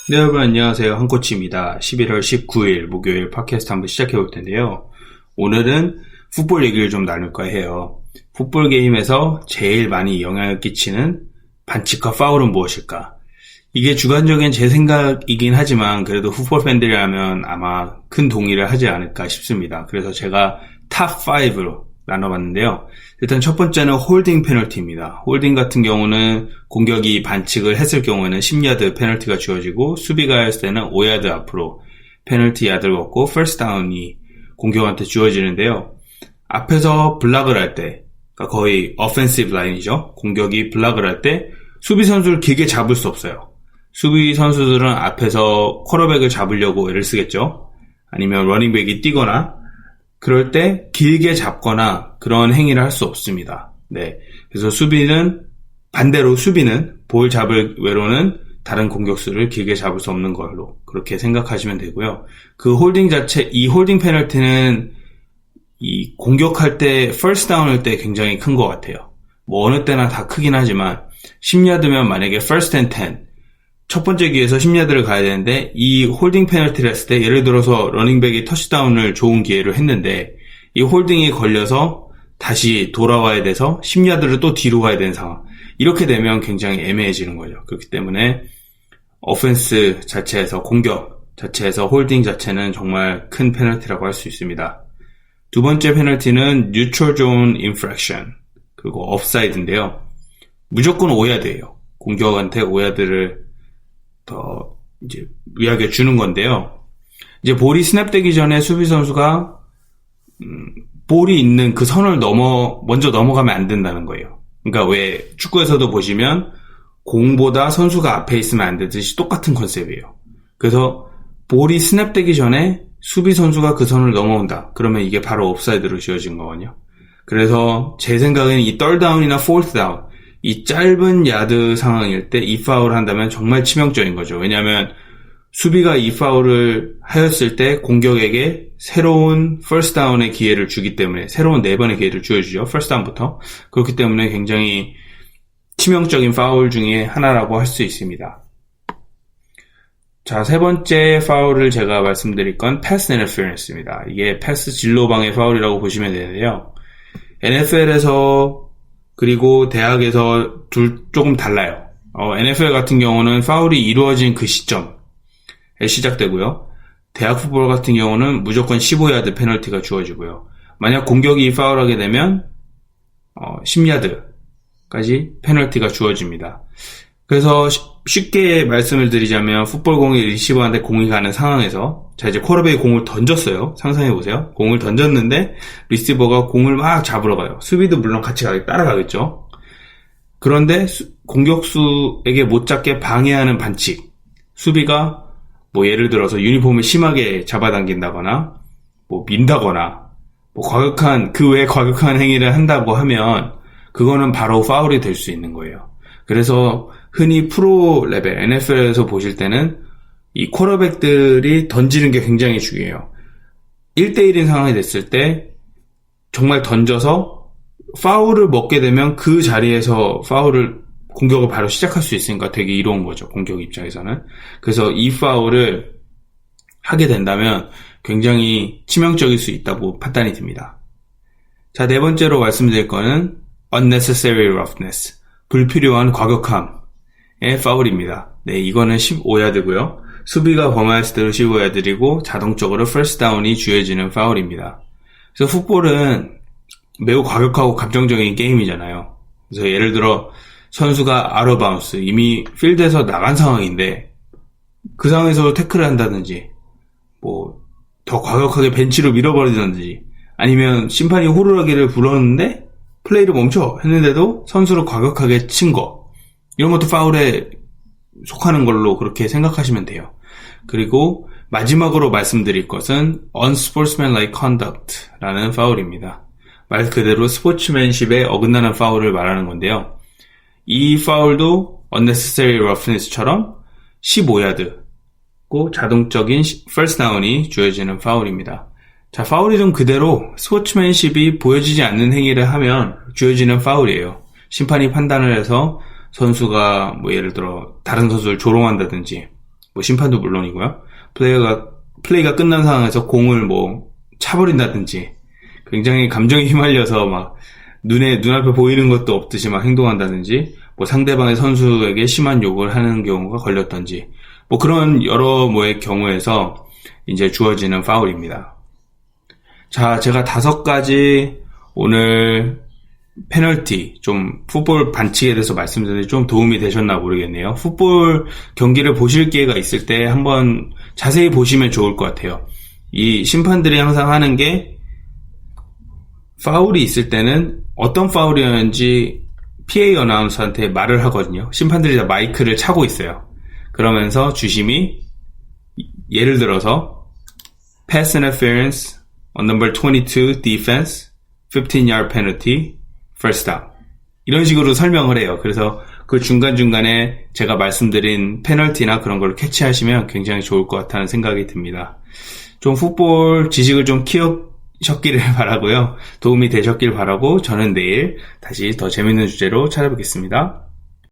네, 여러분 안녕하세요. 한코치입니다. 11월 19일 목요일 팟캐스트 한번 시작해 볼 텐데요. 오늘은 풋볼 얘기를 좀 나눌까 해요. 풋볼 게임에서 제일 많이 영향을 끼치는 반칙과 파울은 무엇일까? 이게 주관적인 제 생각이긴 하지만 그래도 풋볼 팬들이라면 아마 큰 동의를 하지 않을까 싶습니다. 그래서 제가 탑 5로 나눠봤는데요. 일단 첫 번째는 홀딩 페널티입니다. 홀딩 같은 경우는 공격이 반칙을 했을 경우에는 10야드 페널티가 주어지고 수비가 했을 때는 5야드 앞으로 페널티 야드를 걷고 퍼스트 다운이 공격한테 주어지는데요. 앞에서 블락을 할 때, 그러니까 거의 어펜시브 라인이죠. 공격이 블락을 할 때 수비 선수를 길게 잡을 수 없어요. 수비 선수들은 앞에서 쿼터백을 잡으려고 애를 쓰겠죠. 아니면 러닝백이 뛰거나 그럴 때 길게 잡거나 그런 행위를 할 수 없습니다. 네. 그래서 반대로 수비는 볼 잡을 외로는 다른 공격수를 길게 잡을 수 없는 걸로 그렇게 생각하시면 되고요. 이 홀딩 페널티는 이 공격할 때, 퍼스트 다운일 때 굉장히 큰 것 같아요. 뭐 어느 때나 다 크긴 하지만 10야드면 만약에 first and 10, 첫 번째 기회에서 10야드를 가야 되는데 이 홀딩 페널티를 했을 때 예를 들어서 러닝백이 터치다운을 좋은 기회를 했는데 이 홀딩이 걸려서 다시 돌아와야 돼서 10야드를 또 뒤로 가야 되는 상황. 이렇게 되면 굉장히 애매해지는 거죠. 그렇기 때문에 오펜스 자체에서 공격 자체에서 홀딩 자체는 정말 큰 페널티라고 할 수 있습니다. 두 번째 페널티는 neutral zone infraction 그리고 업사이드인데요. 무조건 5야드예요. 공격한테 5야드를 더 이제 위하게 주는 건데요. 이제 볼이 스냅되기 전에 수비 선수가 볼이 있는 그 선을 먼저 넘어가면 안 된다는 거예요. 그러니까 왜 축구에서도 보시면 공보다 선수가 앞에 있으면 안 되듯이 똑같은 컨셉이에요. 그래서 볼이 스냅되기 전에 수비 선수가 그 선을 넘어온다. 그러면 이게 바로 옵사이드로 지어진 거거든요. 그래서 제 생각에는 이 썰다운이나 포스다운 이 짧은 야드 상황일 때 이 파울을 한다면 정말 치명적인 거죠. 왜냐하면 수비가 이 파울을 하였을 때 공격에게 새로운 퍼스트 다운의 기회를 주기 때문에 새로운 4번의 기회를 주어주죠. 퍼스트 다운부터. 그렇기 때문에 굉장히 치명적인 파울 중에 하나라고 할 수 있습니다. 자, 세 번째 파울을 제가 말씀드릴 건 패스 인터페런스입니다. 이게 패스 진로방해 파울이라고 보시면 되는데요. NFL에서 그리고 대학에서 조금 달라요. NFL 같은 경우는 파울이 이루어진 그 시점에 시작되고요. 대학 풋볼 같은 경우는 무조건 15야드 페널티가 주어지고요. 만약 공격이 파울하게 되면 10야드까지 페널티가 주어집니다. 그래서 쉽게 말씀을 드리자면 풋볼 공이 리시버한테 공이 가는 상황에서 자 이제 쿼터백이 공을 던졌어요. 상상해보세요. 공을 던졌는데 리시버가 공을 막 잡으러 가요. 수비도 물론 같이 따라가겠죠. 그런데 공격수에게 못 잡게 방해하는 반칙. 수비가 뭐 예를 들어서 유니폼을 심하게 잡아당긴다거나 뭐 민다거나 뭐 그 외에 과격한 행위를 한다고 하면 그거는 바로 파울이 될 수 있는 거예요. 그래서 흔히 프로 레벨 NFL에서 보실 때는 이 쿼터백들이 던지는 게 굉장히 중요해요. 1대1인 상황이 됐을 때 정말 던져서 파울을 먹게 되면 그 자리에서 공격을 바로 시작할 수 있으니까 되게 이로운 거죠. 공격 입장에서는. 그래서 이 파울을 하게 된다면 굉장히 치명적일 수 있다고 판단이 듭니다. 자, 네 번째로 말씀드릴 거는 unnecessary roughness. 불필요한 과격함의 파울입니다. 네, 이거는 15야드고요. 수비가 범하였을 때로 15야드이고 자동적으로 퍼스트 다운이 주어지는 파울입니다. 그래서 풋볼은 매우 과격하고 감정적인 게임이잖아요. 그래서 예를 들어 선수가 아웃 오브 바운스 이미 필드에서 나간 상황인데 그 상황에서 태클을 한다든지 뭐 더 과격하게 벤치로 밀어버리든지 아니면 심판이 호루라기를 불었는데 플레이를 멈춰 했는데도 선수를 과격하게 친 거 이런 것도 파울에 속하는 걸로 그렇게 생각하시면 돼요. 그리고 마지막으로 말씀드릴 것은 unsportsmanlike conduct라는 파울입니다. 말 그대로 스포츠맨십에 어긋나는 파울을 말하는 건데요. 이 파울도 unnecessary roughness처럼 15야드 자동적인 first down이 주어지는 파울입니다. 자, 파울이 좀 그대로 스포츠맨십이 보여지지 않는 행위를 하면 주어지는 파울이에요. 심판이 판단을 해서 선수가 뭐 예를 들어 다른 선수를 조롱한다든지 뭐 심판도 물론이고요. 플레이가 끝난 상황에서 공을 뭐 차버린다든지 굉장히 감정에 휘말려서 막 눈앞에 보이는 것도 없듯이 막 행동한다든지 뭐 상대방의 선수에게 심한 욕을 하는 경우가 걸렸던지 뭐 그런 여러 뭐의 경우에서 이제 주어지는 파울입니다. 자, 제가 5가지 오늘 페널티, 좀 풋볼 반칙에 대해서 말씀드렸는데 좀 도움이 되셨나 모르겠네요. 풋볼 경기를 보실 기회가 있을 때 한번 자세히 보시면 좋을 것 같아요. 이 심판들이 항상 하는 게 파울이 있을 때는 어떤 파울이었는지 PA 어나운서한테 말을 하거든요. 심판들이 다 마이크를 차고 있어요. 그러면서 주심이 예를 들어서 Pass interference on number 22 defense, 15-yard penalty, first down. 이런 식으로 설명을 해요. 그래서 그 중간중간에 제가 말씀드린 페널티나 그런 걸 캐치하시면 굉장히 좋을 것 같다는 생각이 듭니다. 좀 풋볼 지식을 좀 키우셨기를 바라고요. 도움이 되셨길 바라고 저는 내일 다시 더 재밌는 주제로 찾아뵙겠습니다.